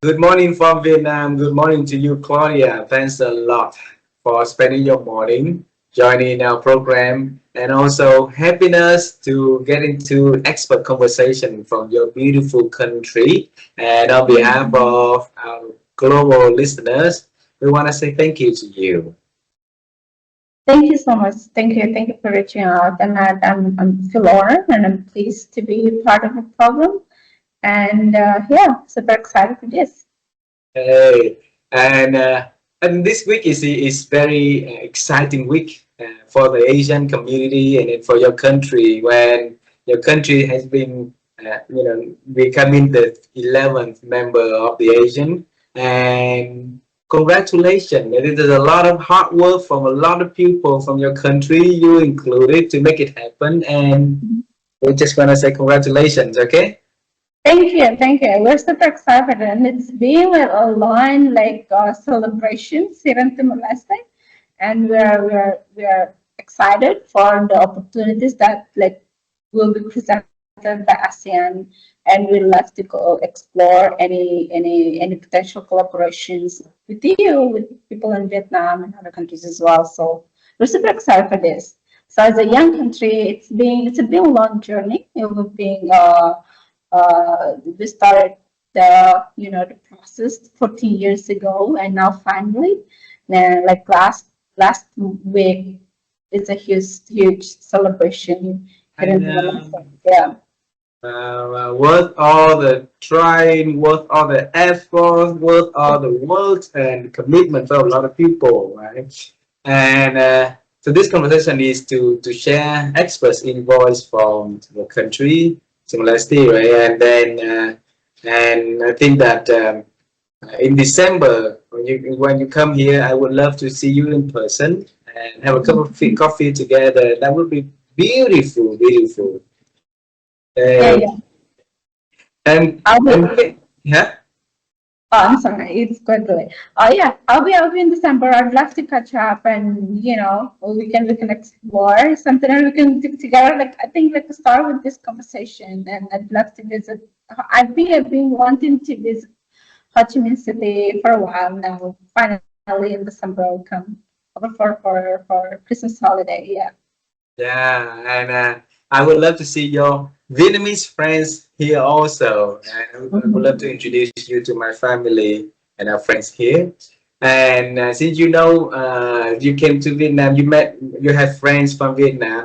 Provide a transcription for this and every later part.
Good morning from Vietnam. Good morning to you, Claudia. Thanks a lot for spending your morning joining our program, and also happiness to get into expert conversation from your beautiful country. And on behalf of our global listeners, we want to say thank you to you. Thank you so much. Thank you for reaching out. And I'm feel honored and I'm pleased to be part of the program. And yeah, super excited for this. Hey, and this week is very exciting week for the Asian community and for your country when your country has been becoming the 11th member of the Asian, and congratulations. There's a lot of hard work from a lot of people from your country, you included, to make it happen, and we're just gonna say congratulations. Okay. Thank you. We're super excited, and it's been like a line celebrations here in Timor-Leste, and we're excited for the opportunities that will be presented by ASEAN, and we love to go explore any potential collaborations with you, with people in Vietnam and other countries as well. So we're super excited for this. So as a young country, it's been a long journey. We've been we started the process 14 years ago, and now finally, like last week, it's a huge celebration here in And Timor-Leste. Yeah. worth all the trying, worth all the effort, worth all the work and commitment for a lot of people, right? And so this conversation is to share experts invoice from the country, Timor-Leste, right? And I think that in December when you come here, I would love to see you in person and have a cup of coffee together. That would be beautiful, beautiful. Yeah, Uh, yeah. and I'll be. yeah. Oh, I'm sorry, it's quite late. Oh yeah, I'll be in December. I'd love to catch up, and we can explore something, and we can do together. Like I think start with this conversation, and I'd love to visit. I've been wanting to visit Ho Chi Minh City for a while now. Finally in December I'll come over for Christmas holiday. Yeah. Yeah, and I would love to see your Vietnamese friends here also. And I would love to Mhm. introduce you to my family and our friends here. And since you came to Vietnam, you have friends from Vietnam.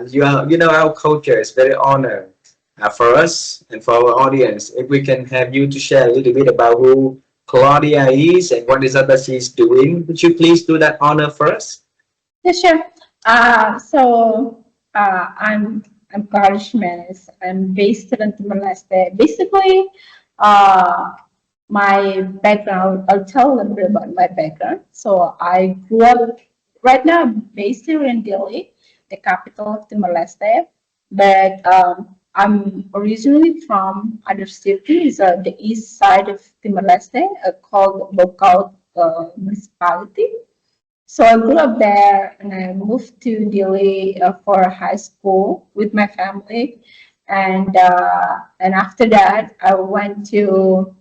You know our culture is very honored for us and for our audience. If we can have you to share a little bit about who Claudia is and what is it that she's doing, would you please do that honor for us? Yeah, sure. I'm Claudia Ximenes. I'm based in Timor-Leste. Basically, uh, my background, I'll tell a little bit about my background. So I grew up, right now I'm based here in Delhi, the capital of Timor-Leste, but I'm originally from other cities, the east side of Timor-Leste, called Bokal municipality. So I grew up there, and I moved to Delhi for high school with my family, and after that I went to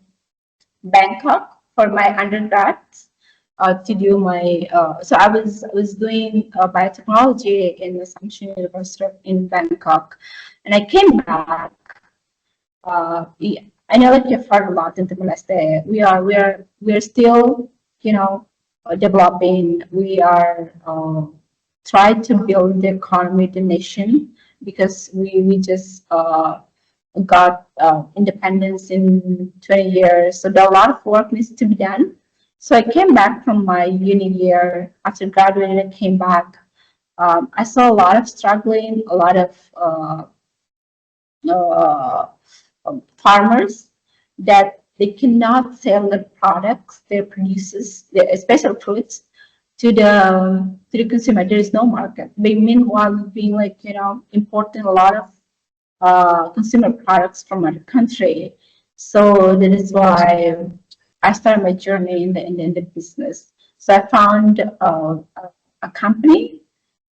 Bangkok for my undergrad to do my. So I was doing biotechnology in the Assumption University in Bangkok, and I came back. Yeah, I know that you've heard a lot in Timor-Leste. We are still, developing. We are trying to build the economy of the nation because we just got independence in 20 years. So there are a lot of work needs to be done. So I came back from my uni year after graduating. I came back. I saw a lot of struggling, a lot of uh, farmers that they cannot sell their products, their produces, their special fruits to the consumer. There is no market. They meanwhile being importing a lot of consumer products from other country. So that is why I started my journey in the business. So I found a company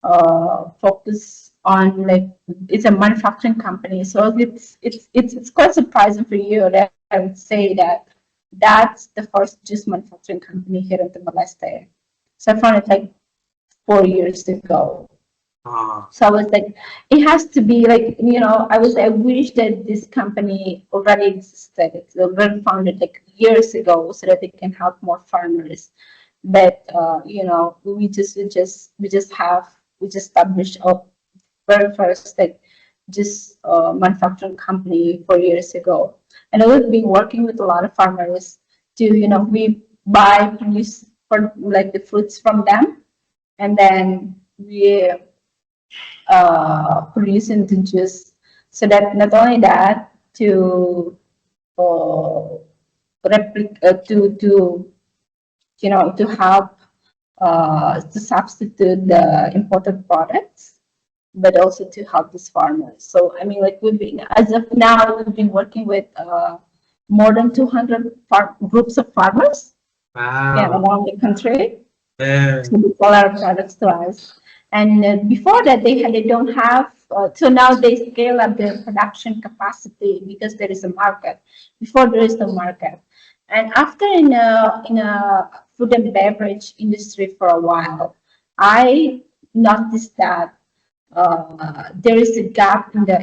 focus on it's a manufacturing company. So it's quite surprising for you that I would say that That's the first juice manufacturing company here in Timor-Leste. So I found it like 4 years ago. So I was like, it has to be like, I wish that this company already existed. It's already founded like years ago so that they can help more farmers. But we just established a very first like just manufacturing company 4 years ago. And we've been working with a lot of farmers to, we produce for like the fruits from them, and then we produce into juice. So that not only that, to to help to substitute the imported products, but also to help these farmers. So I mean, like as of now, we've been working with more than 200 groups of farmers, around the country. So they sell our products to us. And before that, they don't have. So now they scale up their production capacity because there is a market. Before there is no market, and after in a food and beverage industry for a while, I noticed that there is a gap in the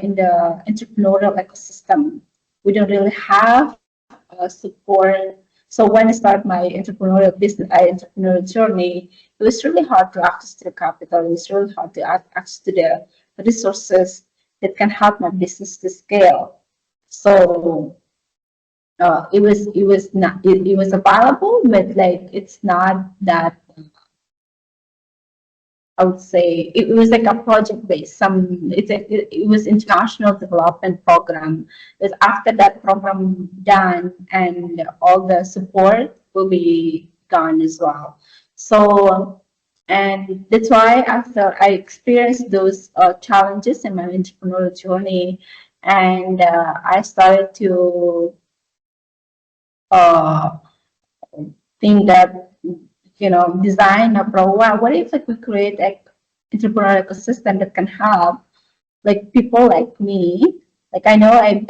entrepreneurial ecosystem. We don't really have support. So when I started my entrepreneurial journey, it was really hard to access to the capital. It was really hard to access to the resources that can help my business to scale. So it was available, but like it's not that. I would say it was like a project based. It was international development program. But after that program done, and all the support will be gone as well. So, and that's why after I experienced those challenges in my entrepreneurial journey, and I started to uh, think that design a program. What if like we create a entrepreneurial ecosystem that can help like people like me? Like I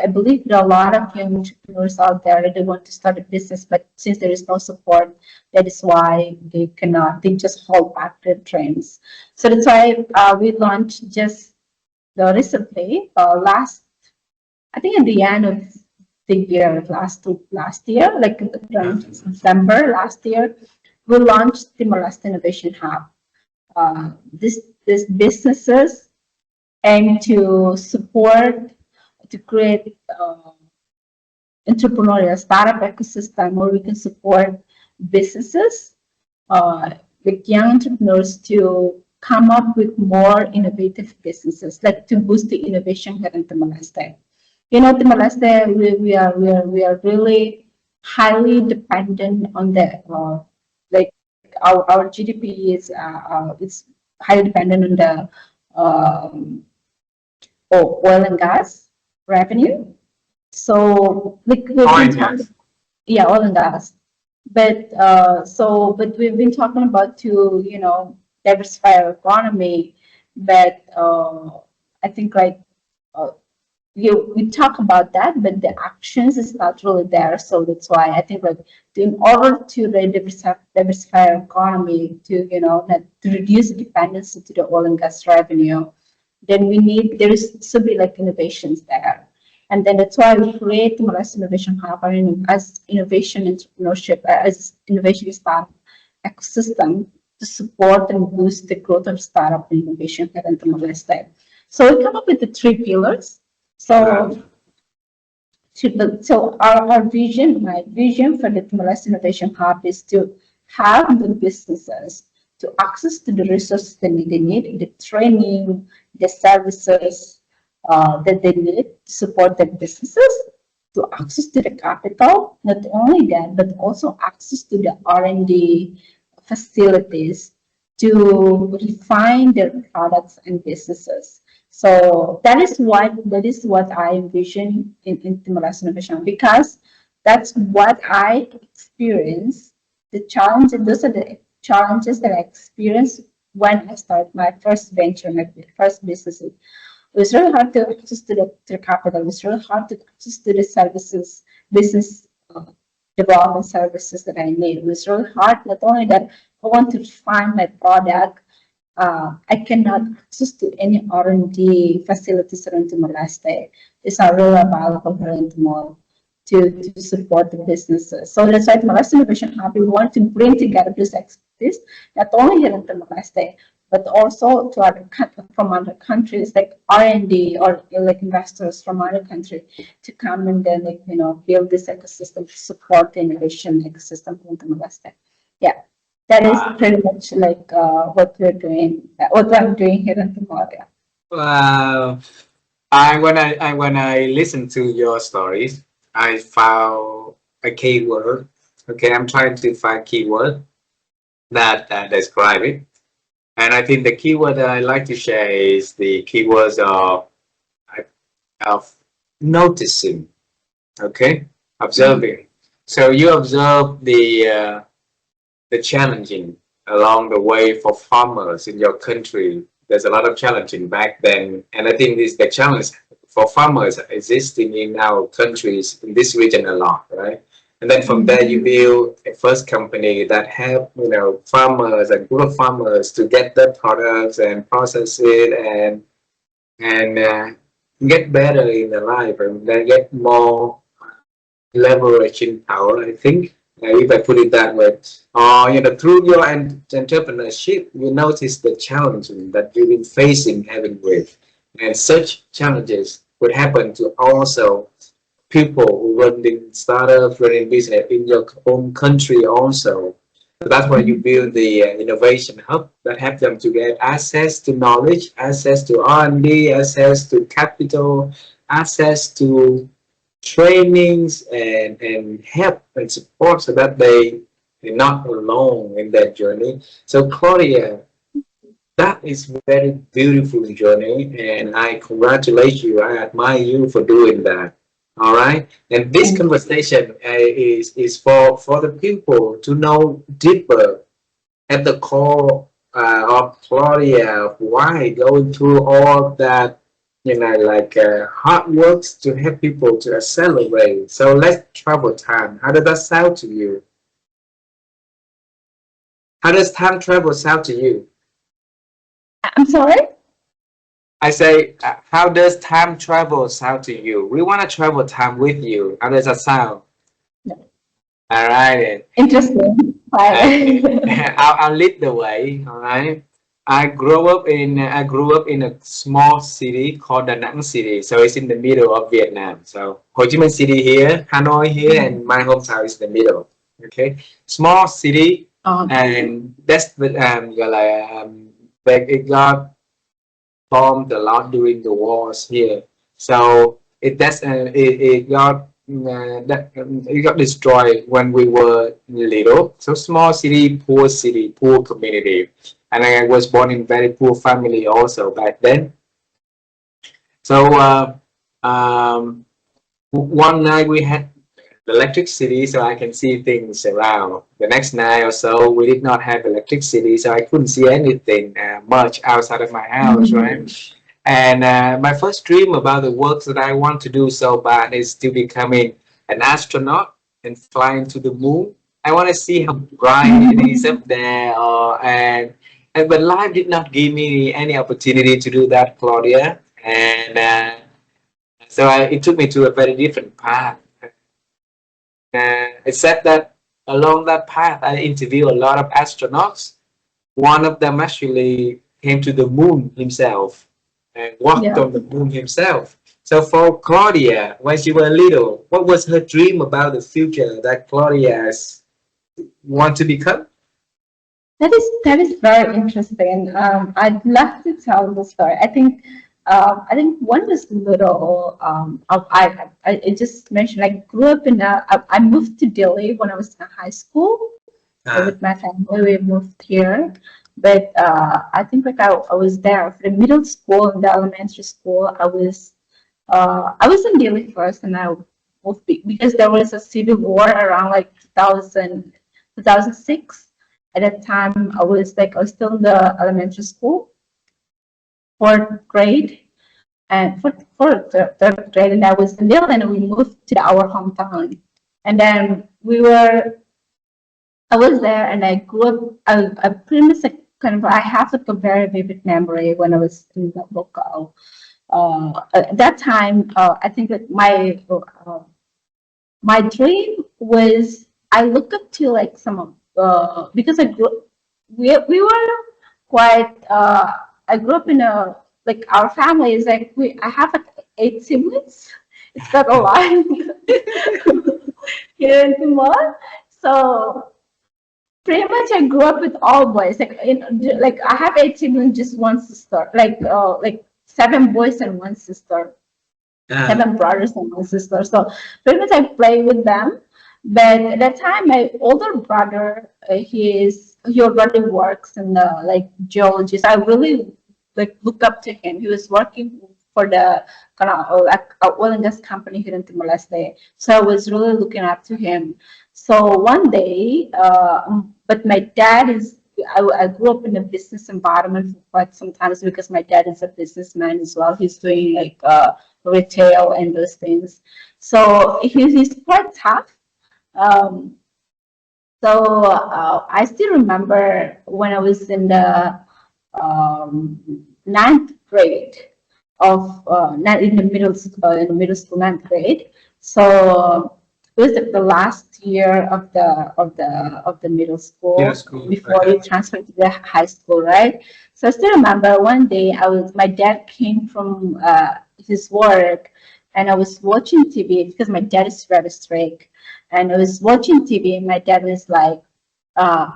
believe there are a lot of young entrepreneurs out there that want to start a business, but since there is no support, that is why they cannot. They just hold back their dreams. So that's why we launched just recently, I think at the end of the year, last year, like around December last year, we launched Timor-Leste Innovation Hub. This businesses aim to support to create entrepreneurial startup ecosystem where we can support businesses, like young entrepreneurs, to come up with more innovative businesses, like to boost the innovation here in Timor-Leste. Timor-Leste, we are really highly dependent on the like our GDP is it's highly dependent on the oil and gas revenue. So like yeah, oil and gas. But we've been talking about to diversify our economy, but I think like uh, we talk about that, but the actions is not really there. So that's why I think like in order to really diversify our economy, to not to reduce dependency to the oil and gas revenue, then there is should be like innovations there. And then that's why we create the Timor-Leste Innovation Hub as innovation entrepreneurship, as innovation startup ecosystem to support and boost the growth of startup innovation here in Timor-Leste. So we come up with the three pillars. So, our vision, my vision for the Timor-Leste Innovation Hub is to help the businesses to access to the resources that they need, the training, the services that they need to support their businesses, to access to the capital, not only that, but also access to the R&D facilities to refine their products and businesses. So that is what I envision in Timor-Leste Innovation, because that's what I experienced. Those are the challenges that I experienced when I started my first venture, my first business. It was really hard to access to the capital. It was really hard to access to the services, business development services that I need. It was really hard. Not only that, I want to find my product. I cannot access to any R&D facilities around Timor-Leste. It's not really available here in Timor to support the businesses. So that's why Timor-Leste Innovation Hub, we want to bring together this expertise, not only here in Timor-Leste, but also to other from other countries like R&D or like investors from other countries to come and then build this ecosystem to support the innovation ecosystem in Timor-Leste. Yeah, that is pretty much like what we're doing, what I'm doing here in Timor. Yeah. Wow. When I listen to your stories, I found a keyword. Okay, I'm trying to find keyword that describe it. And I think the keyword that I like to share is the keywords of noticing, okay, observing. So you observe the challenging along the way for farmers in your country. There's a lot of challenging back then, and I think this the challenge for farmers existing in our countries in this region a lot, right? And then from there you build a first company that help farmers and group of farmers to get their products and process it and get better in their life, and then get more leveraging power, I think, if I put it that way. Through your entrepreneurship, you notice the challenges that you've been facing, having with, and such challenges would happen to also people who running startups, running business in your own country also. So that's why you build the innovation hub that help them to get access to knowledge, access to R&D, access to capital, access to trainings and help and support so that they're not alone in that journey. So Claudia, that is very beautiful journey, and I congratulate you. I admire you for doing that. All right, and this conversation is for the people to know deeper at the core of Claudia, of why going through all that hard works to help people to accelerate. So let's travel time. How does that sound to you? How does time travel sound to you? I'm sorry? I say, how does time travel sound to you? We want to travel time with you. How does that sound? No. All right. Interesting. I'll lead the way. All right. I grew up in a small city called Da Nang City. So it's in the middle of Vietnam. So Ho Chi Minh City here, Hanoi here, and my hometown is the middle. Okay. Small city, and that's the it got bombed a lot during the wars here. So it got destroyed when we were little. So small city, poor community, and I was born in very poor family also back then. So one night we had electricity, so I can see things around. The next night or so, we did not have electricity, so I couldn't see anything much outside of my house, right? And my first dream about the work that I want to do so bad is to becoming an astronaut and flying to the moon. I want to see how bright it is up there, but life did not give me any opportunity to do that, Claudia, and it took me to a very different path. It said that along that path, I interviewed a lot of astronauts. One of them actually came to the moon himself and walked on the moon himself. So for Claudia, when she was little, what was her dream about the future that Claudia want to become? That is very interesting. I'd love to tell the story. I think one was little. I just mentioned I grew up I moved to Delhi when I was in high school. With my family, we moved here. But I think I was there for the middle school and the elementary school. I was in Delhi first, and I moved because there was a civil war around like 2006. At that time, I was still in the elementary school, fourth grade, and for third grade, and I was in Delhi, and we moved to our hometown. And then we were, I was there and I grew up, I pretty much like kind of, I have like a very vivid memory when I was in the local. At that time, I think that my dream was, I look up to like some of, because I grew, we were quite, I grew up in a, like our family is like, I have like 8 siblings. It's not a lot here in Timor. So pretty much I grew up with all boys. Like I have 8 siblings, just one sister. Like 7 boys and one sister. Uh, 7 brothers and one sister. So pretty much I play with them. But at that time, my older brother, he already works in the like geologist. I really like look up to him. He was working for the kind of like oil and gas company here in Timor-Leste. So I was really looking up to him. So one day, but my dad is. I grew up in a business environment for quite some times because my dad is a businessman as well. He's doing like retail and those things. So he's quite tough. Um, I still remember when I was in the ninth grade of not in the middle school, ninth grade. So it was like the last year of the middle middle school school. before you transfer to the high school, right? So I still remember one day my dad came from his work, and I was watching TV because my dad is very strict, and I was watching TV, and my dad was like, uh,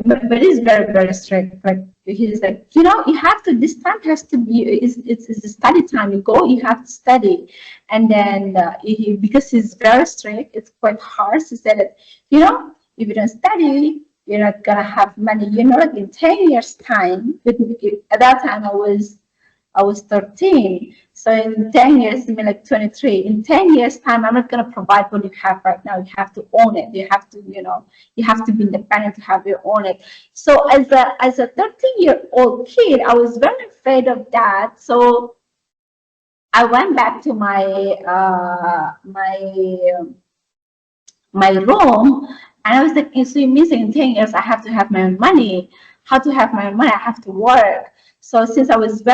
but he's very, very strict. Like he's like, you have to. This time has to be. It's a study time. You go, you have to study, and then because he's very strict, it's quite harsh. He said that, if you don't study, you're not gonna have money. Like in 10 years time. At that time, I was 13. So in 10 years, I mean like 23. In 10 years time, I'm not going to provide what you have right now. You have to own it. You have to, you have to be independent to have your own it. So as a 13-year-old kid, I was very afraid of that. So I went back to my room, and I was like, so it means in 10 years I have to have my own money. How to have my own money? I have to work. So since I looked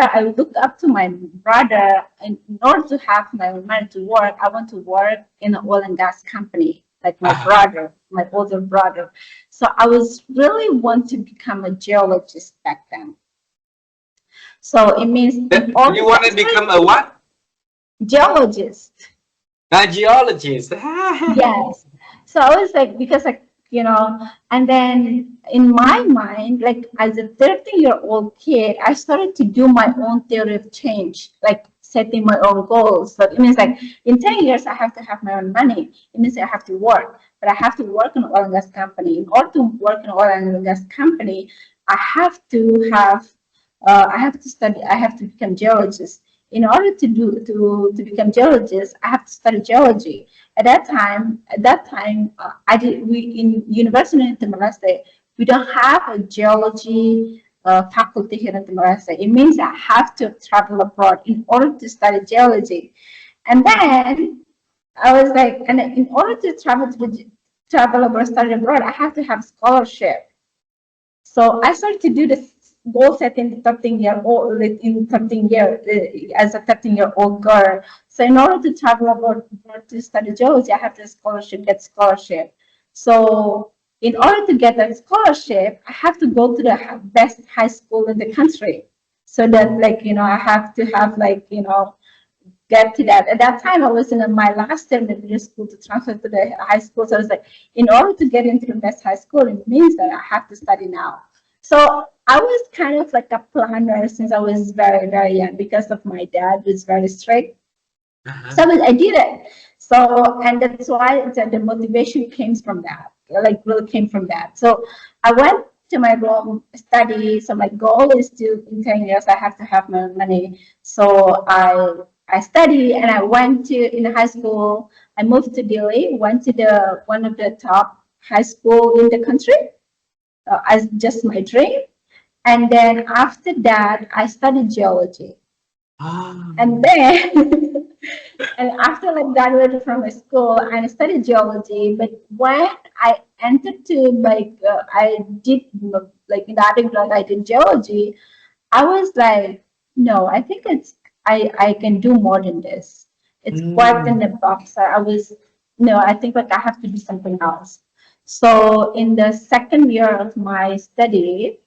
up to my brother, and in order to have my own money to work, I want to work in an oil and gas company, like my brother, my older brother. So I was really want to become a geologist back then. So it means You want to become a what? Geologist. A geologist. Yes. So I was like, because like, and then in my mind, like as a 13-year-old kid, I started to do my own theory of change, like setting my own goals. So it means like in 10 years, I have to have my own money. It means I have to work, but I have to work in an oil and gas company. In order to work in an oil and gas company, I have to study, I have to become geologist. In order to become geologist, I have to study geology. At that time, we in University in Timor-Leste, we don't have a geology faculty here in Timor-Leste. It means I have to travel abroad in order to study geology. And then I was like, and in order to travel abroad, study abroad, I have to have scholarship. So I started to do this goal setting the 13-year-old in 13 year as a 13-year-old girl. So in order to travel abroad to study geology, I have to get scholarship. So in order to get that scholarship, I have to go to the best high school in the country. So that I have to have get to that. At that time, I was in my last term in middle school to transfer to the high school. So I was like, in order to get into the best high school, it means that I have to study now. So I was kind of like a planner since I was very, very young because of my dad was very strict. So I did it. So, and that's why the motivation came from that, really came from that. So I went to my room, study. So my goal is to, in 10 years, I have to have my own money. So I studied, and I went to, in high school, I moved to Delhi, went to one of the top high school in the country as just my dream. And then after that, I studied geology. And then And after like graduated from my school, I studied geology. But when I entered to I did like in the undergrad, I did geology. I was like, no, I think I can do more than this. It's quite in Mm. the box. I was no, I think like I have to do something else. So in the second year of my study,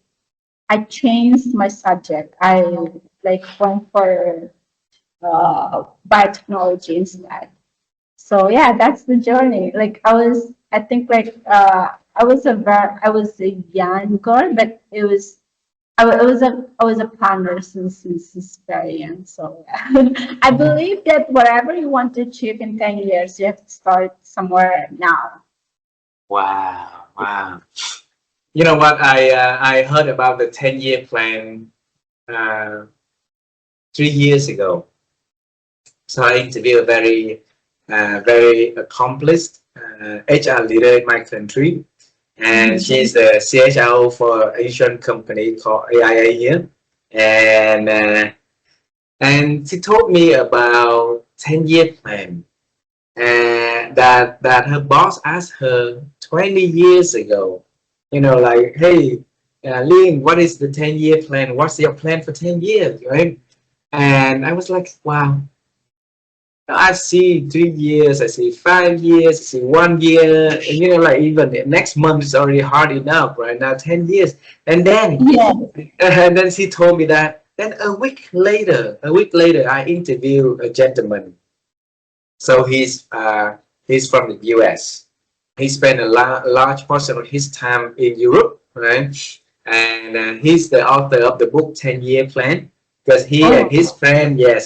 I changed my subject. I like went for biotechnology instead. So yeah, that's the journey. Like I think like I was a young girl, but it was I was a planner since very young. So yeah. I Oh, believe that whatever you want to achieve in 10 years, you have to start somewhere now. wow, wow. You know what? I heard about the 10-year plan uh, 3 years ago. So I interviewed a very accomplished HR leader in my country, and Mhm. she's the CHRO for Asian company called AIA here, and uh, and she told me about 10-year plan, and that her boss asked her 20 years ago, like, hey, Lynn, what is the 10-year plan? What's your plan for 10 years, right? And I was like, wow, I see 3 years, I see 5 years, I see 1 year, and like even next month is already hard enough, right now 10 years, and then Yeah. and then she told me that. Then a week later, I interviewed a gentleman. So he's from the US. He spent a large portion of his time in Europe, right? And he's the author of the book 10-Year Plan, because he and his Oh. friend, yes,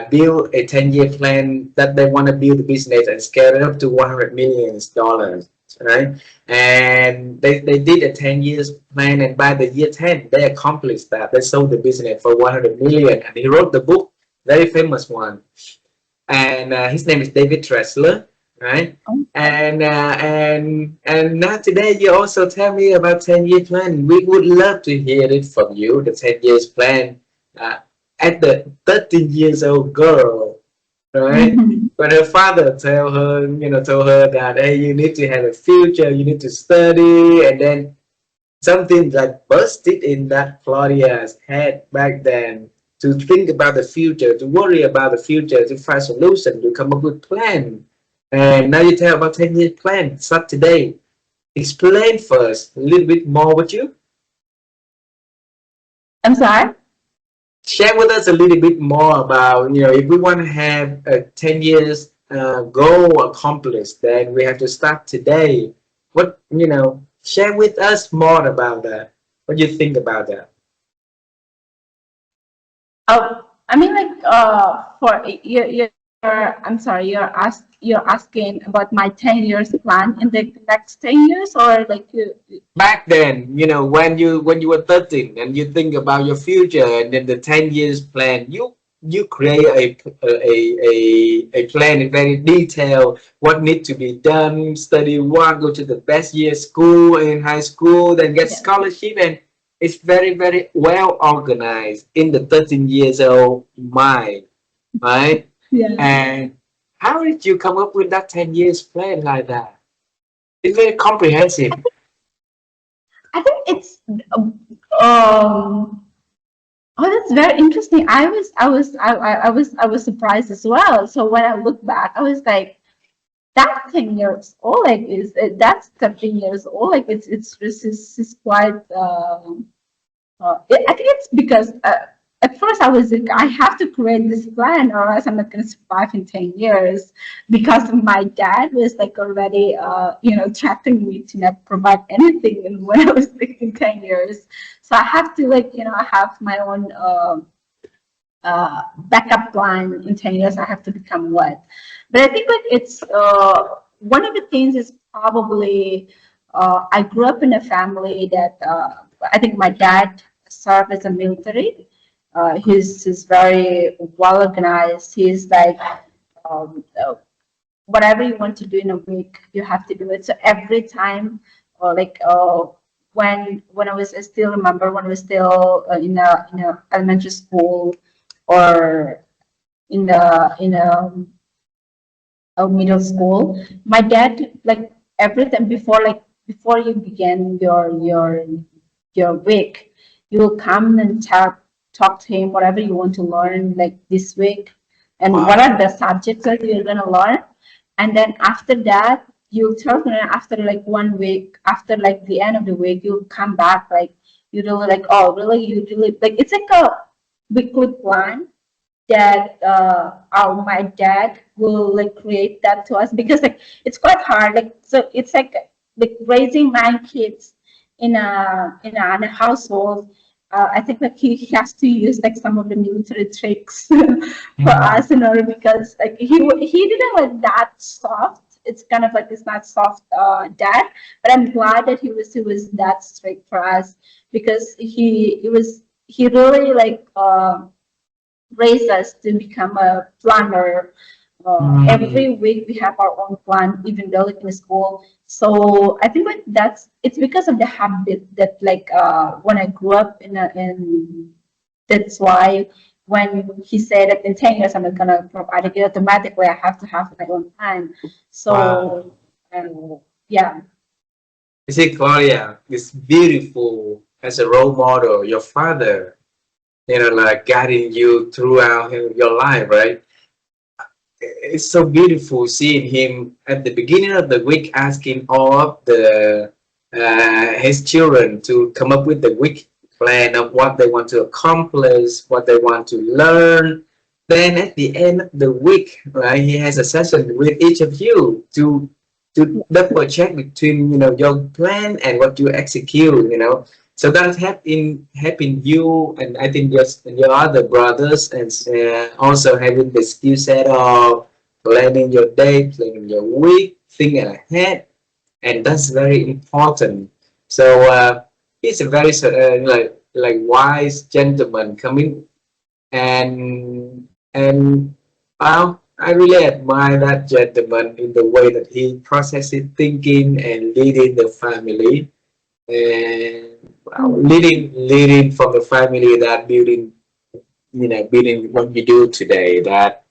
build a 10-year plan that they want to build a business and scale it up to $100 million, right? And they did a 10 years plan, and by the year 10, they accomplished that. They sold the business for 100 million, and he wrote the book, very famous one, and his name is David Tressler, right? And now today you also tell me about 10-year plan. We would love to hear it from you. The 10 years plan uh, at the 13 years old girl, right? Mhm. When her father told her that, hey, you need to have a future, you need to study, and then something that busted in that Claudia's head back then, to think about the future, to worry about the future, to find solution, to come up with plan. And now you tell about 10-year plan. Start today. Explain first a little bit more with you. I'm sorry. Share with us a little bit more about, if we want to have a 10 years goal accomplished, then we have to start today. Share with us more about that. What do you think about that? Oh, I mean, like, for I'm sorry, you're asking about my 10 years plan in the next 10 years, or like Back then, when you were 13 and you think about your future, and then the 10 years plan, you create a plan in very detail, what need to be done, study what, go to the best year school in high school, then get yeah, scholarship, and it's very, very well organized in the 13 years old mind, right? yeah. And how did you come up with that 10 years plan like that? It's very comprehensive. I think it's oh, that's very interesting. I was surprised as well. So when I look back, I was like, that 10 years old, like that's 13 years old. Like it's quite. I think it's because at first I was like, I have to create this plan or else I'm not going to survive in 10 years, because my dad was like already, threatening me to not provide anything when I was like in 10 years. So I have to like, I have my own backup plan in 10 years. I have to become what. But I think like it's one of the things is probably I grew up in a family that I think my dad served as a military. He's very well organized. He's like whatever you want to do in a week, you have to do it. So every time, like when I still remember when I was still in a elementary school, or in a middle school. My dad, like everything before you begin your week, you will come and talk to him whatever you want to learn like this week, and what Wow. are the subjects that you're gonna learn, and then after that you'll tell me after like 1 week, after like the end of the week, you'll come back like you really like, oh really, you really like, it's like a weekly plan that my dad will like create that to us, because like it's quite hard, like so it's like raising 9 kids in a household. I think like he has to use like some of the military tricks for Mhm. us in order, because like he didn't like that soft. It's kind of like it's not soft dad, but I'm glad that he was that strict for us, because he really like raised us to become a planner. Mm. Every week we have our own plan, even though like in school. So I think like it's because of the habit that like when I grew up in that's why when he said that in 10 years I'm not gonna provide it, automatically I have to have my own plan. Wow. So yeah. You see, Claudia, it's beautiful as a role model. Your father, like guiding you throughout your life, right? It's so beautiful seeing him at the beginning of the week asking all of the his children to come up with the week plan of what they want to accomplish, what they want to learn. Then at the end of the week, right, he has a session with each of you to double check between your plan and what you execute. So that's helping you, and I think your other brothers, and also having the skill set of planning your day, planning your week, thinking ahead, and that's very important. So he's a very like wise gentleman coming, and I really admire that gentleman in the way that he processes thinking and leading the family, and leading from the family that building what you do today. That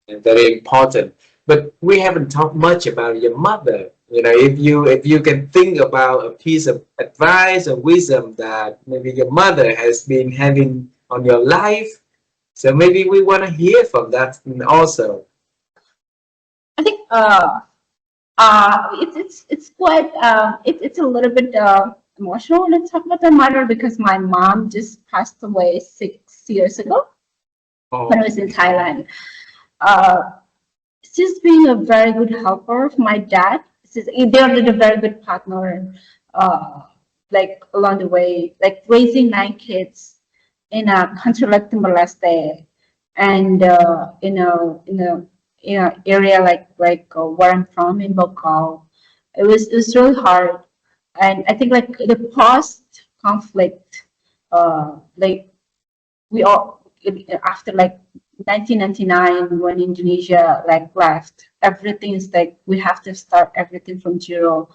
is very important. But we haven't talked much about your mother. If you can think about a piece of advice or wisdom that maybe your mother has been having on your life, so maybe we want to hear from that also. I think it's quite it's a little bit emotional when I talk about my mother, because my mom just passed away 6 years ago when I Oh, was in Thailand. Uh, she's being a very good helper of my dad. They're a very good partner, like along the way, like raising 9 kids in a country like Timor-Leste, and in a area like where I'm from in Bokal. It was really hard, and I think like the post conflict, like we all after like 1999 when Indonesia like left, everything is like we have to start everything from zero.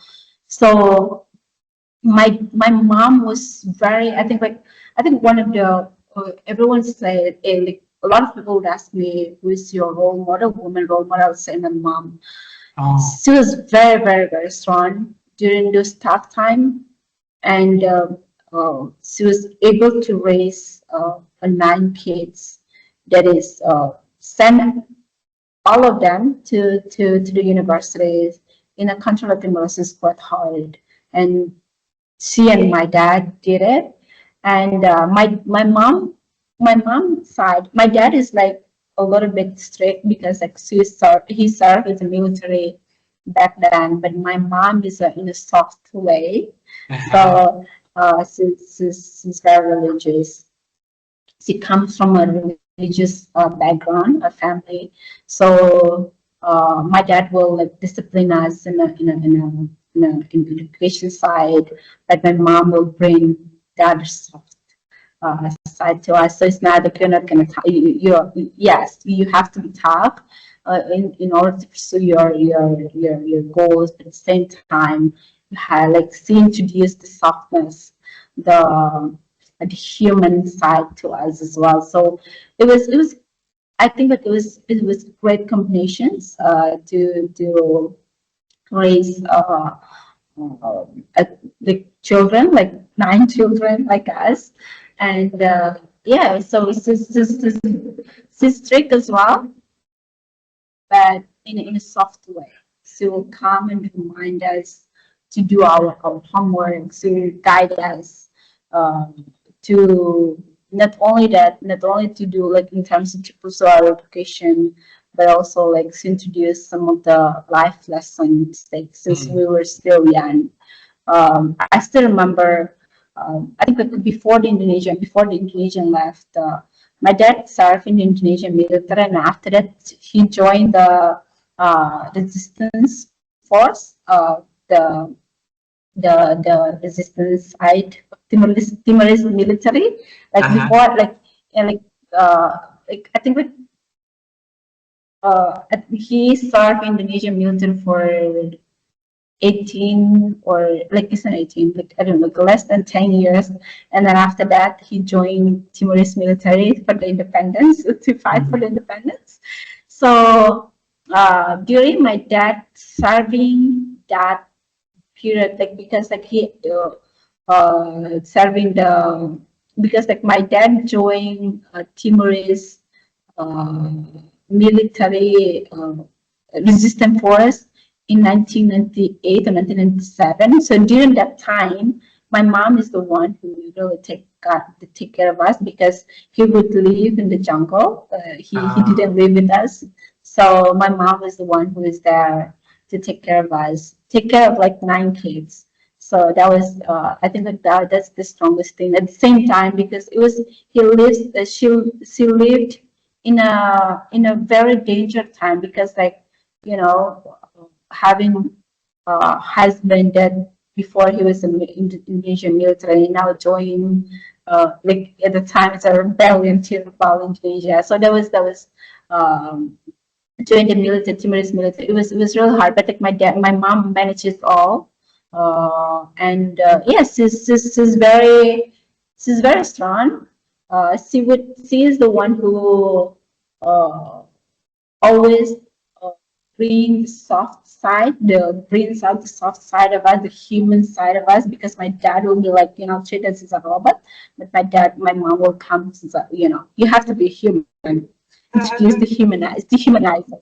So my mom was very, I think one of the everyone said, like a lot of people would ask me who's your role model, woman role model. I would say my mom. oh, She was very, very, very strong during those tough time, and she was able to raise 9 kids. That is, send all of them to the universities in a country like the is quite hard, and she and my dad did it. And my mom side, my dad is like a little bit strict because like he served in the military back then, but my mom is in a soft way. So she's very religious. She comes from a religious background, a family. So my dad will like discipline us in the education side, but my mom will bring the other soft side to us. So it's not that you're not going to, yes, you have to be tough in order to pursue your goals, but at the same time, you have like to introduce the softness, the human side to us as well. So it was I think that it was great combinations to raise the children, like 9 children like us, and yeah, so she's strict as well, but in a soft way. She will come and remind us to do our homework, to guide us, to not only that, not only to do like in terms of to pursue our education, but also like to introduce some of the life lessons like since we were still young. I still remember, I think that before the Indonesian left, my dad served in the Indonesian military, and after that, he joined the resistance force, the resistance side of Timor-Leste military. Like before, like yeah, like I think like he served in the Indonesian military for 18 or like it's not 18, like I don't know, like less than 10 years. And then after that, he joined Timorese military for the independence, to fight for the independence. So during my dad serving that period, like because like he serving the, because like my dad joined Timorese uh, military resistance force in 1998 or 1997. So during that time, my mom is the one who really take care of us because he would live in the jungle. He didn't live with us. So my mom is the one who is there to take care of us, take care of like 9 kids. So that was, I think that's the strongest thing. At the same time, because it was he lives, she lived in a very dangerous time because like having a husband that before he was in the Indonesian military now joining like at the time it's a rebellion to rebel Indonesia. So that was um, joined the military, Timorese military. It was really hard, but like my mom manages all, and yes, she's very strong. She is the one who uh, always uh, bring the soft side, brings out the soft side of us, the human side of us. Because my dad will be like, treat us as a robot, but my mom will come as a, you have to be human. Introduce dehumanize us.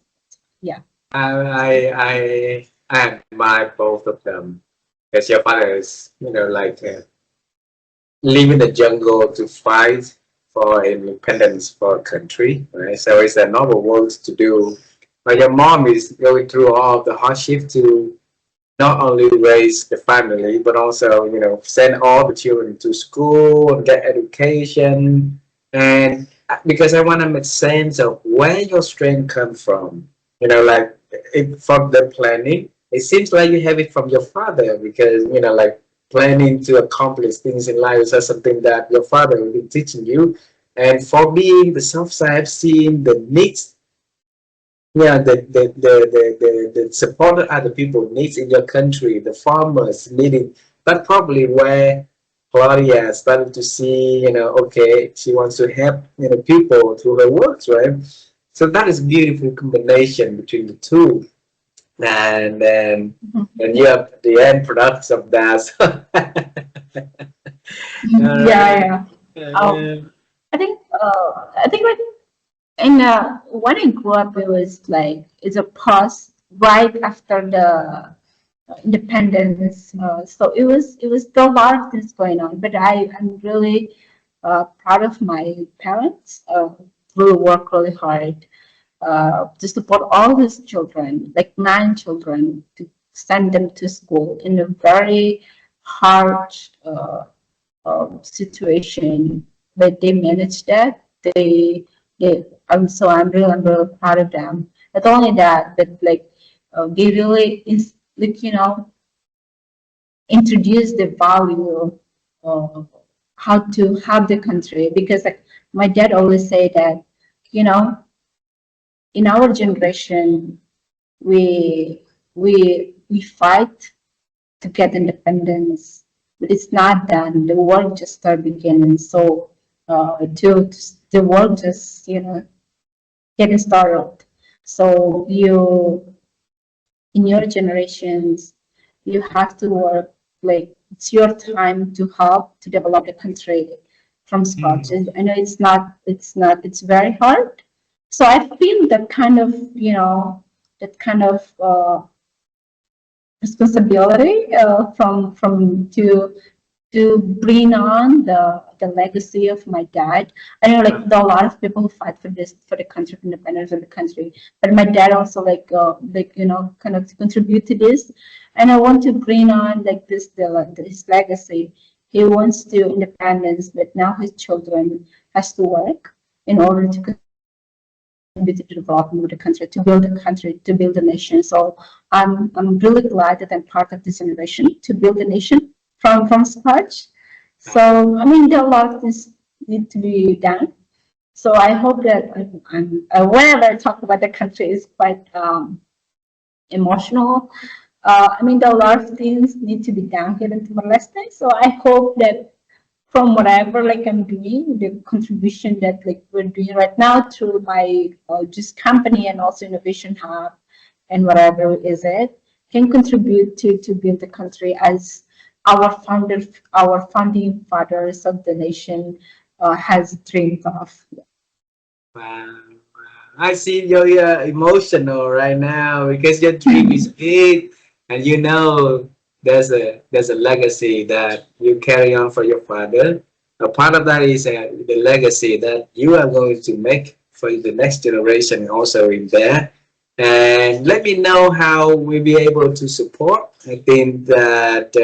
Yeah. I admire both of them because your father is, like live in the jungle to fight for independence for a country, right? So it's a noble work to do. But your mom is going through all the hardship to not only raise the family, but also, send all the children to school and get education. And because I want to make sense of where your strength comes from, like from the planning, it seems like you have it from your father because, like planning to accomplish things in life is something that your father will be teaching you. And for being the soft side, seeing the needs, yeah, the support that other people needs in your country, the farmers needing, that probably where Claudia started to see, okay, she wants to help, people through her works, right? So that is a beautiful combination between the two. And then, and you have the end products of that. Yeah, yeah. Uh, I think like when I grew up, it was like it's a pause right after the independence. So it was still a lot of things going on, but I'm really proud of my parents. Really work really hard to support all these children, like 9 children, to send them to school in a very hard situation. But they managed that. I'm really proud of them. Not only that, but like they really like introduce the value of how to have the country. Because like my dad always say that you know in our generation we we fight to get independence, but it's not done. The work just start beginning. So to the work just getting started. So in your generations, you have to work, like it's your time to help to develop the country from scratch. I know it's very hard. So I feel that kind of, responsibility from to bring on the legacy of my dad. I know like there are a lot of people who fight for this, for the country, for independence of the country, but my dad also kind of contribute to this, and I want to bring on like this legacy. He wants to independence, but now his children has to work in order to contribute to the development of the country, to build a nation. So I'm really glad that I'm part of this generation to build a nation from scratch. So I mean, there are a lot of things need to be done. So I hope that whenever I talk about the country is quite emotional. I mean, there are a lot of things need to be done here in Timor-Leste. So I hope that from whatever like I'm doing, the contribution that like we're doing right now through my just company and also Innovation Hub and whatever is it, can contribute to build the country as our founding fathers of the nation has dreamed of. Wow, I see you're emotional right now because your dream is big, and you know there's a legacy that you carry on for your father. A part of that is the legacy that you are going to make for the next generation also in there. And let me know how we'll be able to support. I think that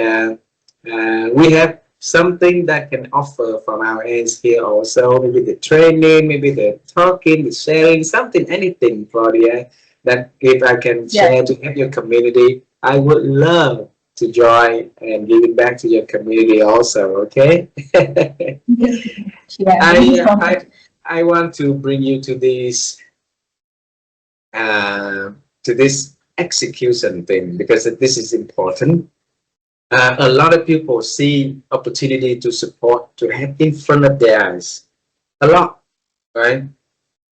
we have something that can offer from our ends here also, maybe the training, maybe the talking, the sharing, something, anything, Claudia, that if I can share to help your community, I would love to join and give it back to your community also, okay? Yeah, I want to bring you to this execution thing because this is important. A lot of people see opportunity to support, to have in front of their eyes, a lot, right?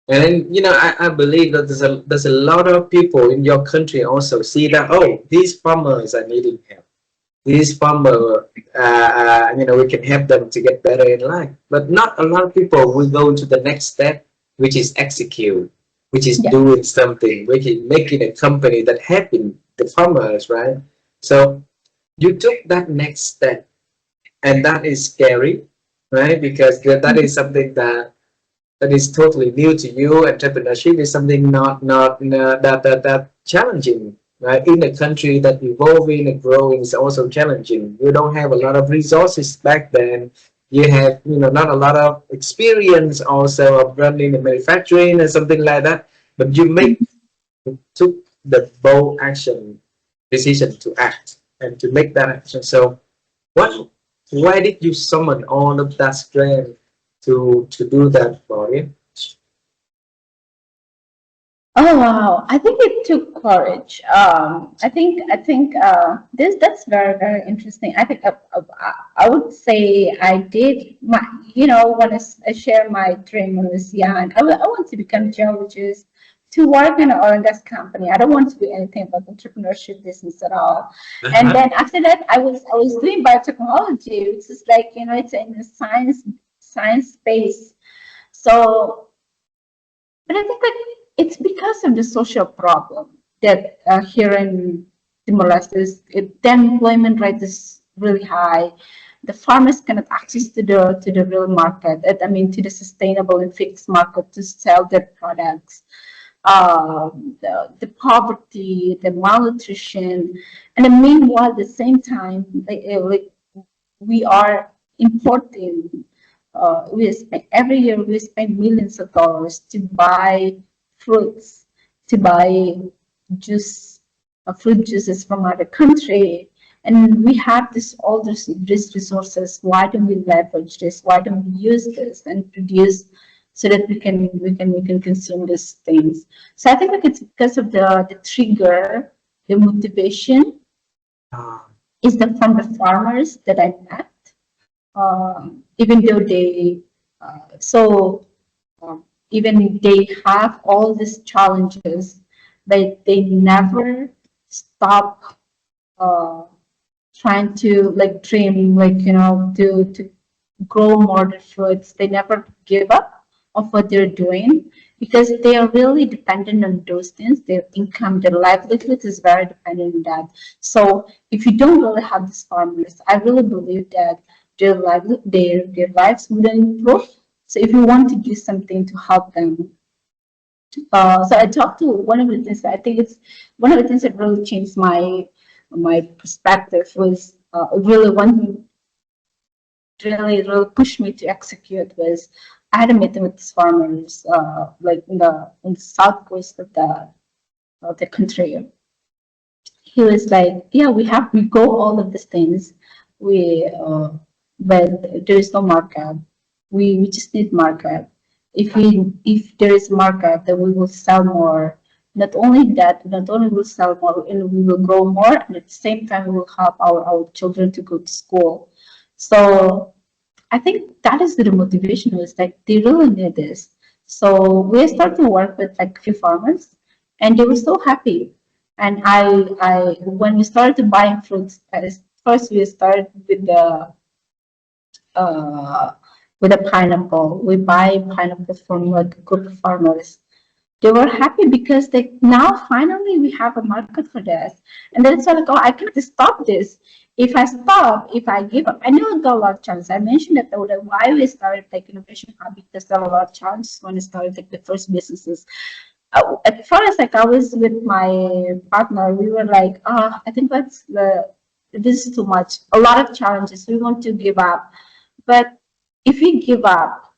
And then, I believe that there's a lot of people in your country also see that, oh, these farmers are needing help. These farmers, we can help them to get better in life. But not a lot of people will go to the next step, which is execute, which is doing something, which is making a company that helping the farmers, right? So you took that next step, and that is scary, right? Because that is something that is totally new to you. Entrepreneurship is something not that challenging, right? In a country that evolving and growing is also challenging. You don't have a lot of resources back then. You have, not a lot of experience also of running and manufacturing and something like that. But took the bold action decision to act and to make that action. So why did you summon all of that strength to do that, Claudia? Oh wow! I think it took courage. I think that's very very interesting. I think I would say I did my when I share my dream when I was young. I want to become geologist, to work in an oil and gas company. I don't want to do anything about entrepreneurship business at all. And then after that, I was doing biotechnology, which is like it's in the science space. So but I think that it's because of the social problem that here in Timor-Leste, the unemployment rate is really high. The farmers cannot access to the real market. I mean, to the sustainable and fixed market to sell their products. The poverty, the malnutrition, and then meanwhile, at the same time, like we are importing. Every year we spend millions of dollars to buy fruits, to buy juice, fruit juices from other country, and we have all these resources. Why don't we leverage this? Why don't we use this and produce so that we can consume these things? So I think like it's because of the trigger, the motivation is from the farmers that I met, even though they so even they have all these challenges, but they never stop uh, trying to like dream, like to grow more the fruits. They never give up of what they're doing because they are really dependent on those things. Their income, their livelihood is very dependent on that. So if you don't really have these farmers, I really believe that their lives wouldn't improve. So if you want to do something to help them, so I talked to one of the things that I think it's one of the things that really changed my perspective was really one really pushed me to execute was I had a meeting with these farmers like in the southwest of the country. He was like, yeah, we go all of these things, we but there is no market. We just need market. If there is market, then we will sell more. Not only that, not only will sell more, and we will grow more, and at the same time we will help our children to go to school. So I think that is the motivation was like they really need this. So we started to work with like a few farmers and they were so happy. And I when we started buying fruits, first we started uh, with a pineapple. We buy pineapple from like a group of farmers. They were happy because they now finally we have a market for this. And then it's like, oh, I can't stop this. If I stop, if I give up, I know I got a lot of challenges. I mentioned that why we started like innovation hub because there are a lot of challenges when we started like the first businesses. At first, like I was with my partner, we were like, oh, I think this is too much. A lot of challenges. We want to give up. But if we give up,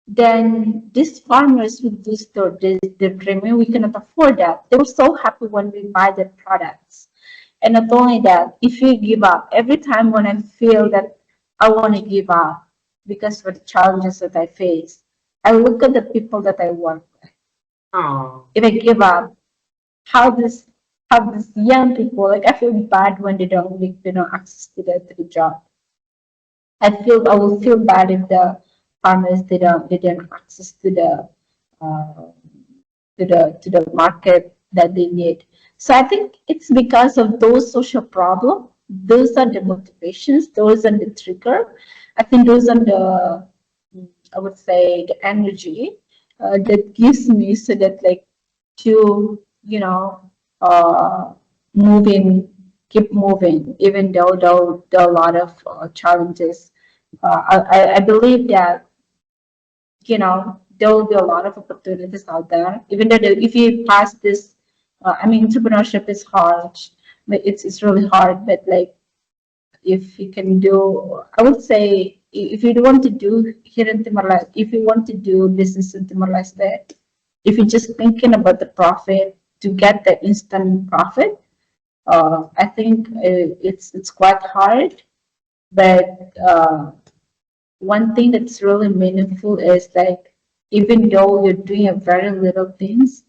then these farmers will lose their dream. We cannot afford that. They were so happy when we buy their products. And not only that, if we give up, every time when I feel that I want to give up because of the challenges that I face, I look at the people that I work with. Oh. If I give up, how this young people, like I feel bad when they don't access to the job. I will feel bad if the farmers didn't access uh, to the market that they need. So I think it's because of those social problems. Those are the motivations. Those are the trigger. I think those are I would say the energy that gives me so that like to uh, moving, keep moving, even though there are a lot of challenges. I believe that there will be a lot of opportunities out there. Even though if you pass this, I mean, entrepreneurship is hard, but it's really hard. But like, if you can do, I would say, if you want to do here in Timor-Leste, if you want to do business in Timor-Leste, if you're just thinking about the profit to get the instant profit, I think it's quite hard. But one thing that's really meaningful is like even though you're doing a very little things,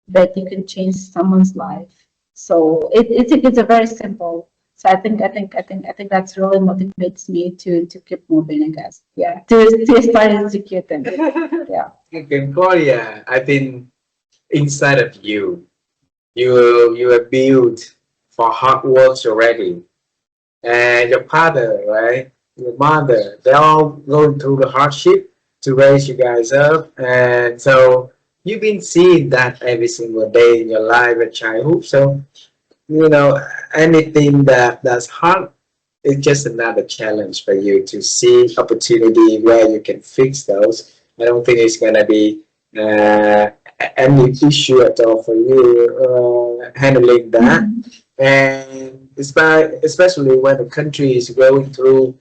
but you can change someone's life. So it's a very simple. So I think that's really motivates me to keep moving. I guess, yeah, to start executing. Yeah. Okay, Claudia, I think inside of you, you are built for hard work already. And your father, right? Your mother, they're all going through the hardship to raise you guys up. And so you've been seeing that every single day in your life at childhood. So, you know, anything that's hard is just another challenge for you to see opportunity where you can fix those. I don't think it's going to be any issue at all for you handling that. And especially when the country is going through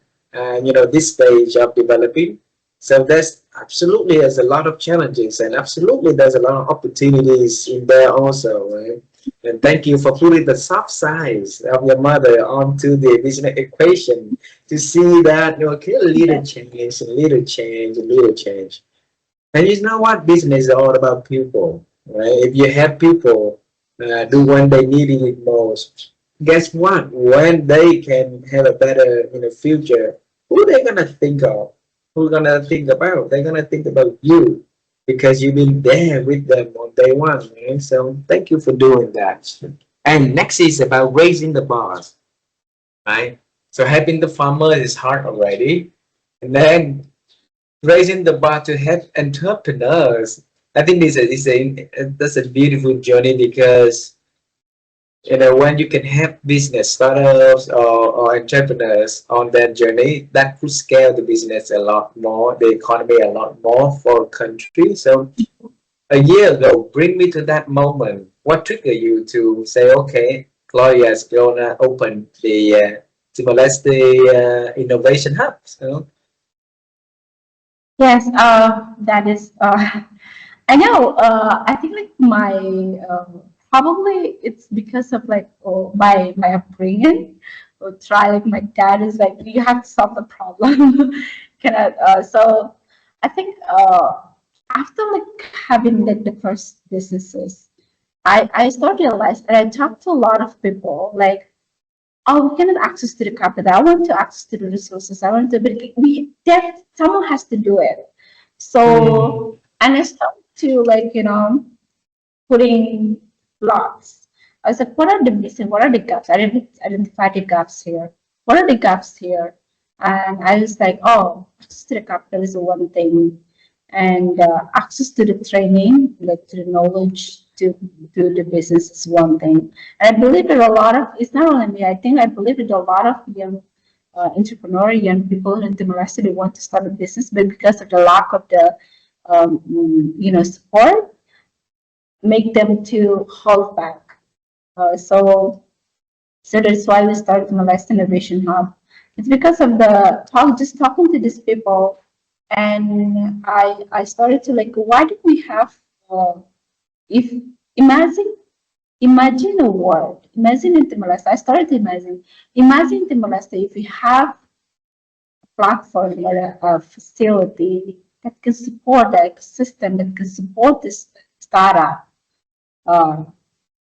this stage of developing, so there's absolutely there's a lot of challenges and absolutely there's a lot of opportunities in there also, right? And thank you for putting the soft sides of your mother onto the business equation to see that okay, a little change, a little change, a little change. And you know what? Business is all about people, right? If you have people do when they need it most, guess what? When they can have a better future, who they gonna think of? Who gonna think about? They're gonna think about you. because you've been there with them on day one, man. So thank you for doing that. And next is about raising the bars, right? So helping the farmer is hard already, and then raising the bar to help entrepreneurs. I think that's a beautiful journey because when you can help business startups or entrepreneurs on that journey, that could scale the business a lot more, the economy a lot more for a country. So a year ago, bring me to that moment. What triggered you to say, okay, Claudia is gonna open the Timor-Leste Innovation Hub? So, Yes, that is. I know. I think like my probably it's because of like my upbringing. Or try like my dad is like you have to solve the problem. Cannot. So I think after like having like the first businesses, I started to realize and I talked to a lot of people like oh, we cannot access to the capital. I want to access to the resources. I want to, but someone has to do it. mm, So, and I started to like, putting lots. I was like, what are the missing? What are the gaps? I didn't identify the gaps here. What are the gaps here? And I was like, oh, access to the capital is one thing, and access to the training, like to the knowledge to do the business is one thing. And I believe that a lot of it's not only me. I think I believe that a lot of young entrepreneur, young people in Timor-Leste, they want to start a business, but because of the lack of the support, make them to hold back. So that's why we started Timor-Leste Innovation Hub. It's because of the just talking to these people, and I started to like, why do we have if imagine imagine a world, imagine in Timor-Leste. I started to imagine Timor-Leste if we have platform or a facility that can support the ecosystem, that can support this startup uh,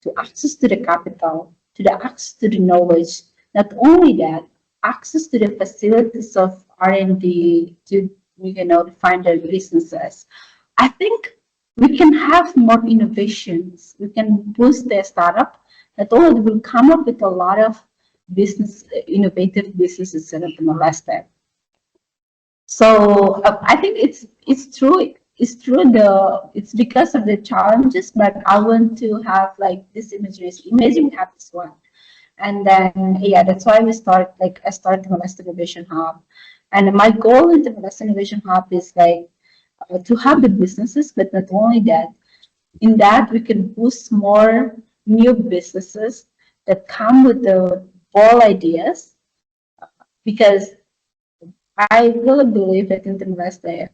to access to the capital, to the access to the knowledge. Not only that, access to the facilities of R&D to find their businesses. I think we can have more innovations. We can boost their startup. Not only will come up with a lot of innovative businesses in the Moleste. So I think it's true. It's true. It's because of the challenges, but I want to have like this images. Imagine we have this one, and then yeah, that's why we start. Like I started the Molest Innovation Hub, and my goal in the Molest Innovation Hub is like to have the businesses, but not only that. In that, we can boost more new businesses that come with the bold ideas because I really believe that in the Moleste.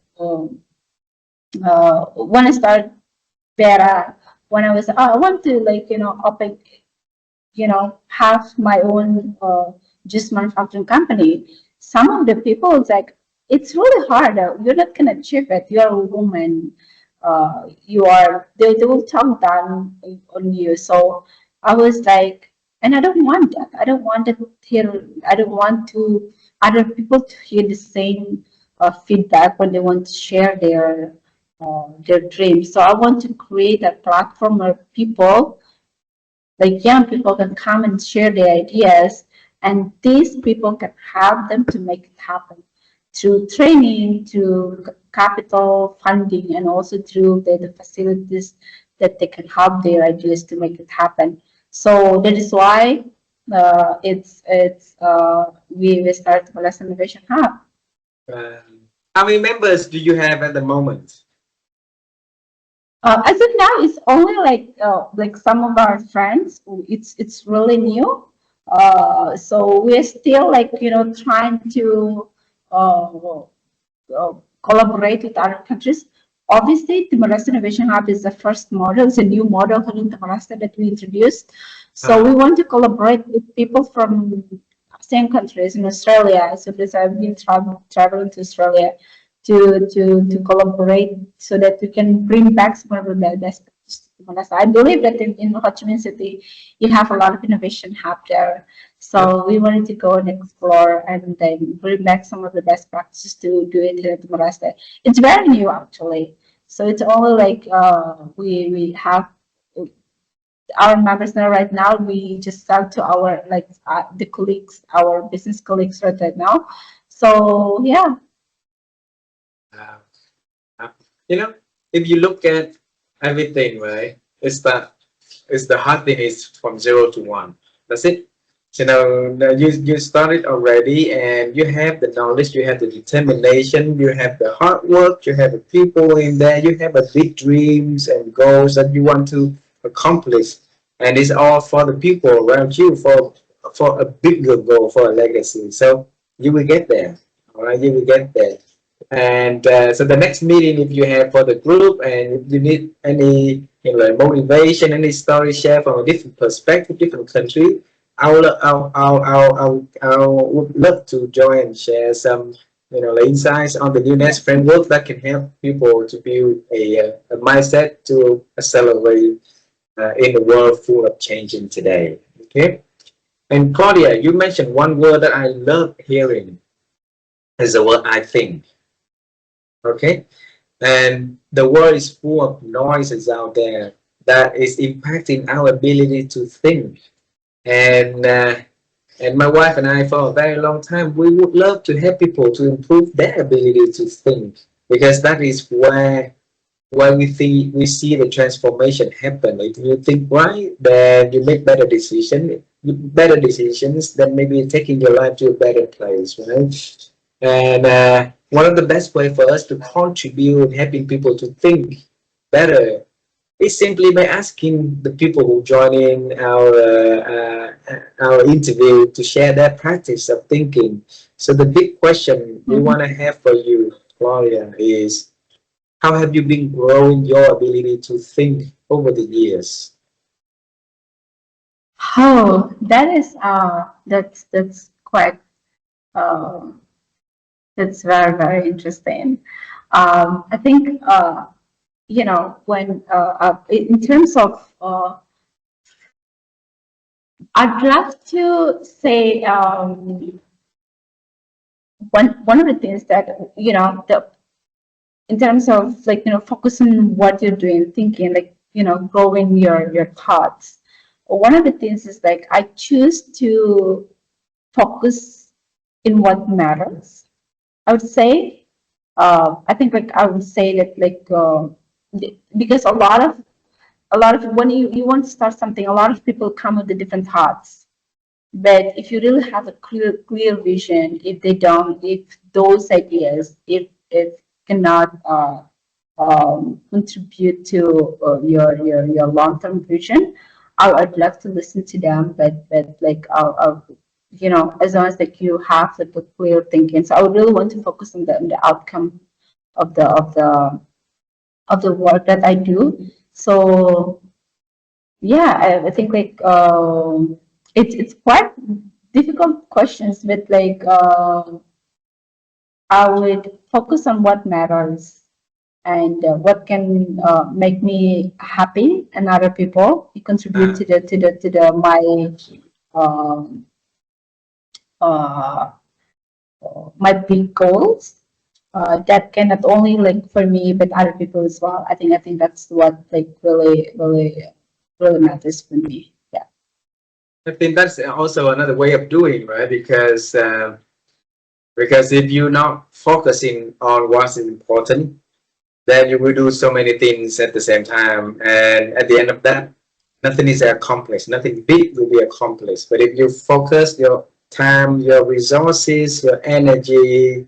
When I started Vera, when I was, I want to like, open, have my own juice manufacturing company. Some of the people it's like, it's really hard. You're not going to achieve it. You're a woman. They will talk down on you. So I was like, and I don't want that. I don't want to hear, I don't want to other people to hear the same feedback when they want to share their dreams. So I want to create a platform where people, like young people, can come and share their ideas, and these people can help them to make it happen through training, through capital funding, and also through the facilities that they can help their ideas to make it happen. So that is why we start Molest Innovation Hub. how many members do you have at the moment? As of now, it's only like some of our friends. It's really new, so we're still like trying to uh, collaborate with other countries. Obviously, Timor-Leste Innovation Hub is the first model. It's a new model in Timor-Leste that we introduced. So we want to collaborate with people from ASEAN countries in Australia. So this I've been traveling to Australia to collaborate so that we can bring back some of the best practices to Timor-Leste. I believe that in Ho Chi Minh City, you have a lot of innovation hub there. So we wanted to go and explore and then bring back some of the best practices to do it here at Timor-Leste. It's very new actually. So it's only like we have our members now right now. We just sell to our like the colleagues, our business colleagues right now. So yeah. Uh, uh, you know, if you look at everything, right, it's the hard thing is from 0 to 1. That's it. So now you started already, and you have the knowledge, you have the determination, you have the hard work, you have the people in there, you have a big dreams and goals that you want to accomplish, and it's all for the people around you for a bigger goal, for a legacy. So you will get there. All right, you will get there. And so the next meeting, if you have for the group, and if you need any like motivation, any story share from a different perspective, different country, I would love to join and share some like insights on the NEWNESS framework that can help people to build a mindset to accelerate in the world full of changing today. Okay. And Claudia, you mentioned one word that I love hearing is the word I think. Okay. And the world is full of noises out there that is impacting our ability to think. And my wife and I, for a very long time, we would love to help people to improve their ability to think, because that is where we see the transformation happen. If you think right, then you make better decisions, then maybe taking your life to a better place, right? And one of the best way for us to contribute helping people to think better is simply by asking the people who join in our interview to share their practice of thinking. So the big question we want to have for you, Claudia, is how have you been growing your ability to think over the years? Oh, that is that's quite uh, that's very very interesting. I think when in terms of I'd love to say one of the things that the in terms of like focus on what you're doing, thinking like growing your thoughts. One of the things is like I choose to focus in what matters. I would say I think like I would say that like because a lot of when you want to start something, a lot of people come with the different thoughts. But if you really have a clear vision, if they don't, if those ideas, if cannot contribute to your long term vision, I'd love to listen to them. But like as long as like you have like the clear thinking, so I would really want to focus on the outcome of the work that I do. So yeah, I think like it's quite difficult questions, but like I would focus on what matters and what can make me happy and other people. It contribute Uh, to the um, uh, my big goals. That can not only like for me but other people as well. I think that's what like really matters for me. Yeah. I think that's also another way of doing, right? Because if you're not focusing on what's important, then you will do so many things at the same time, and at the end of that, nothing is accomplished. Nothing big will be accomplished. But if you focus your time, your resources, your energy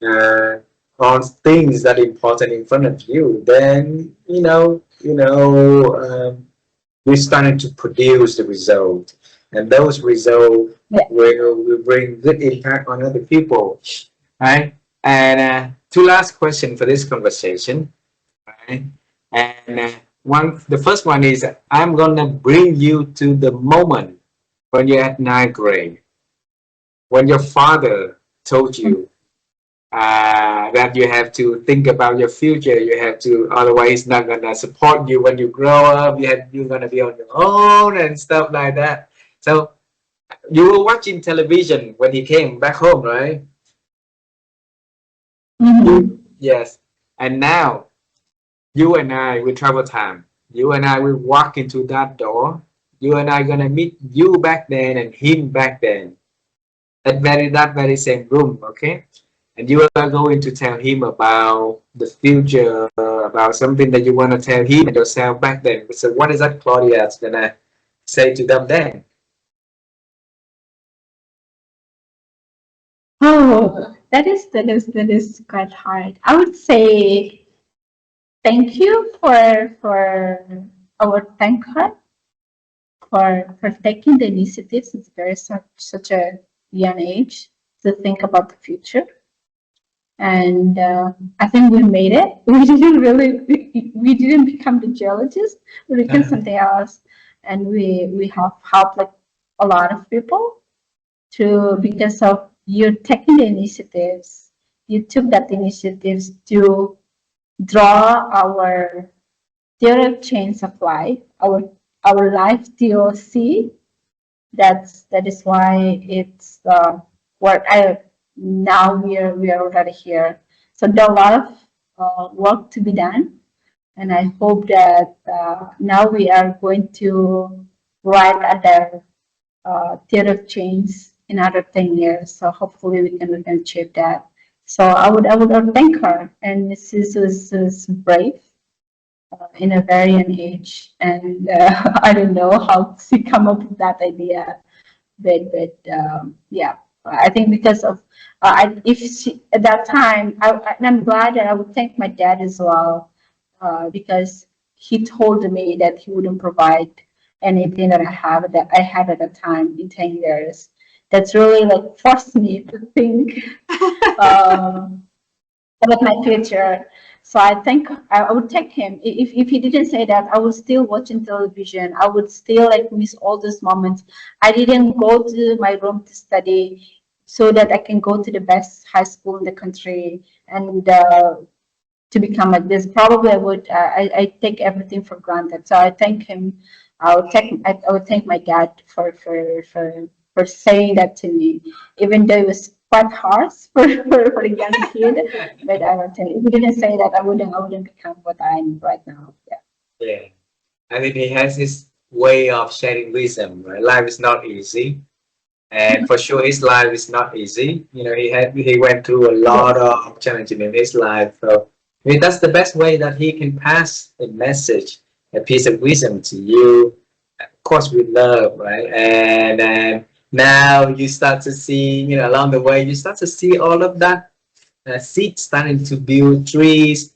uh, on things that are important in front of you, then we're starting to produce the result, and those results Yeah. will bring good impact on other people, right? And two last questions for this conversation, right? And the first one is, I'm gonna bring you to the moment when you're at ninth grade, when your father told you that you have to think about your future. You have to, otherwise he's not gonna support you when you grow up. You're gonna be on your own and stuff like that. So you were watching television when he came back home, right? Mhm. Yes. And now You and I will travel time. You and I will walk into that door. You and I gonna meet you back then and him back then. That very same room, okay? And you are going to tell him about the future, about something that you want to tell him and yourself back then. So what is that Claudia is gonna say to them then? Oh, that is quite hard. I would say thank you for thank her for taking the initiative since very such a young age to think about the future. And I think we made it. We didn't really we didn't become the geologist. We became something else, and we have helped like a lot of people to because of you taking the initiatives. You took that initiatives to draw our theory of chains of life, our life DOC. That is why it's what I now we are already here. So there are a lot of work to be done, and I hope that now we are going to write other theory of change in another 10 years. So hopefully we can achieve that. So I would thank her, and Mrs. is brave in a very young age, and I don't know how she come up with that idea, but yeah, I think because of if she at that time, and I'm glad that I would thank my dad as well, because he told me that he wouldn't provide anything that I had at the time in 10 years. That's really like forced me to think. Um, about my future. So I would thank him. If he didn't say that, I would still watching television. I would still like miss all those moments. I didn't go to my room to study so that I can go to the best high school in the country and to become like this. Probably I would. I take everything for granted. So I thank him. I would thank my dad for saying that to me, even though it was quite harsh for a young kid. But I would tell you, if he didn't say that, I wouldn't become what I am right now. Yeah. Yeah. I mean, he has his way of sharing wisdom, right? Life is not easy. And for sure, his life is not easy. You know, he went through a lot Yes. of challenges in his life. So, I mean, that's the best way that he can pass a message, a piece of wisdom to you. Of course, with love, right? And now you start to see, you know, along the way, you start to see all of that seeds starting to build trees,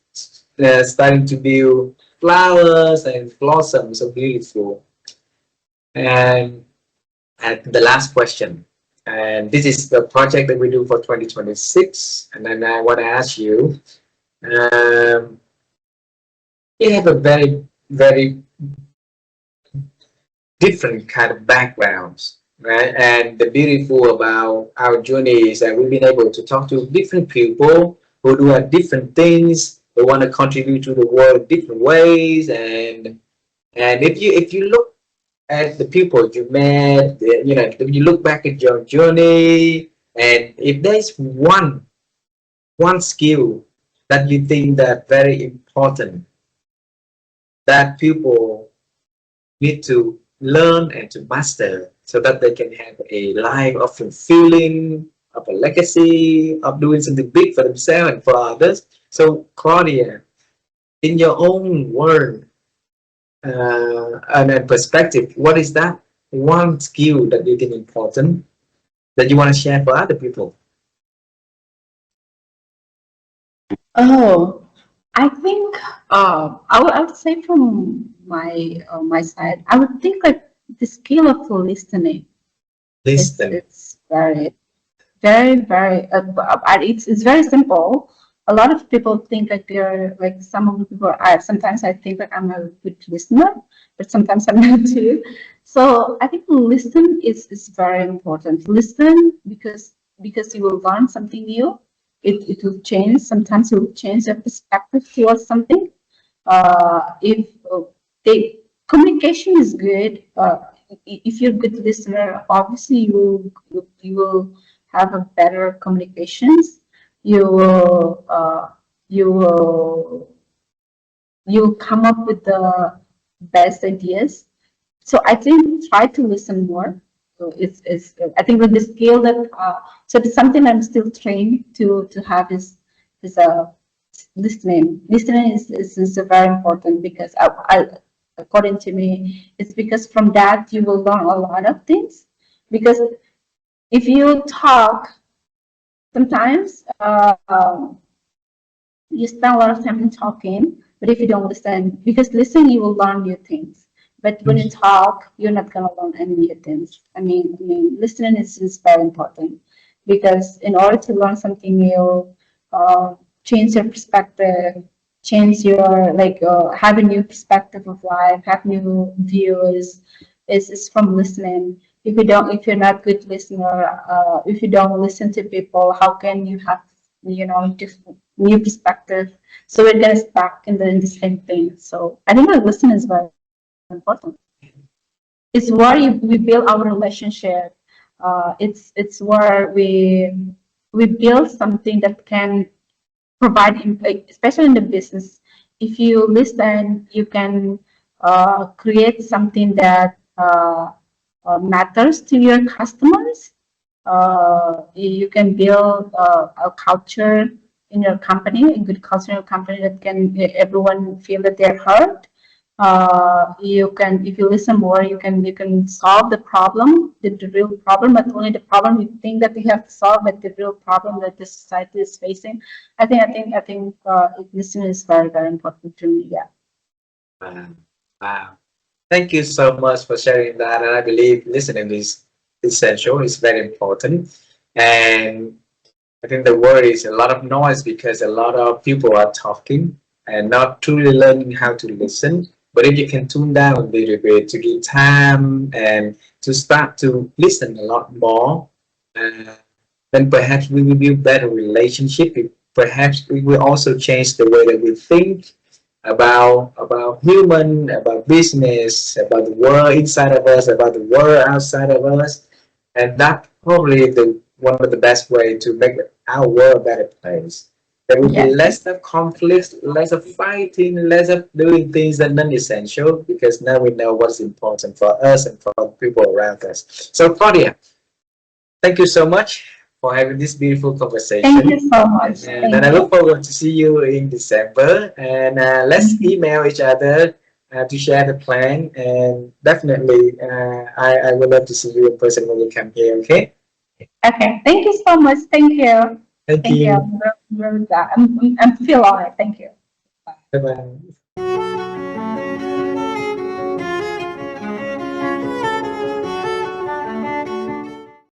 starting to build flowers and blossoms. So beautiful. And the last question, and this is the project that we do for 2026. And then I want to ask you, um, you have a very different kind of backgrounds, right? And the beautiful about our journey is that we've been able to talk to different people who do different things. They want to contribute to the world in different ways, and if you look at the people you met, you know, if you look back at your journey, and if there's one skill that you think that very important that people need to learn and to master so that they can have a life of fulfilling, of a legacy, of doing something big for themselves and for others. So, Claudia, in your own word and perspective, what is that one skill that you think important that you want to share for other people? Oh, I think I would say from my side, I would think like the skill of listening. It's Listen. it's very it's very simple. A lot of people think like they're like some of the people are sometimes I think like I'm a good listener, but sometimes I'm not too. So I think listen is very important. Listen because you will learn something new. It will change. Sometimes it will change your perspective towards something. If the communication is good, if you're a good listener, obviously you will have a better communications. You will you'll come up with the best ideas. So I think try to listen more. So it's I think with the skill that so it's something I'm still trained to have is listening. Listening is very important because according to me, it's because from that you will learn a lot of things. Because if you talk, sometimes you spend a lot of time in talking, but if you don't listen, because listen, you will learn new things. But when you talk, you're not gonna learn any new things. Listening is very important because in order to learn something new, change your perspective, change your have a new perspective of life, have new views, is from listening. If you're not good listener, if you don't listen to people, how can you have different new perspective? So we're gonna stuck in the same thing. So I think that listening is very important. It's where we build our relationship. It's where we build something that can provide impact, especially in the business. If you listen, you can create something that matters to your customers. You can build a culture in your company, a good culture in your company that can everyone feel that they're heard. You can, if you listen more, you can solve the problem, the real problem, not only the problem you think that you have to solve, but the real problem that the society is facing. I think listening is very, very important to me. Yeah. Wow. Wow. Thank you so much for sharing that. And I believe listening is essential, it's very important. And I think the word is a lot of noise because a lot of people are talking and not truly learning how to listen. But if you can tune down a little bit to give time and to start to listen a lot more, uh, then perhaps we will build better relationship. Perhaps we will also change the way that we think about human, about business, about the world inside of us, about the world outside of us, and that probably the one of the best way to make our world a better place. There will be Yes. less of conflicts, less of fighting, less of doing things that are non-essential because now we know what's important for us and for the people around us. So Claudia, thank you so much for having this beautiful Thank conversation. you so much. And Thank I look you. forward to see you in December. And let's email each other to share the plan. And definitely, I would love to see you in person when you come here. Okay? Okay. Thank you so much. Thank you. Thank Thank you. you. I'm feel honored. Thank you. Bye. Bye bye.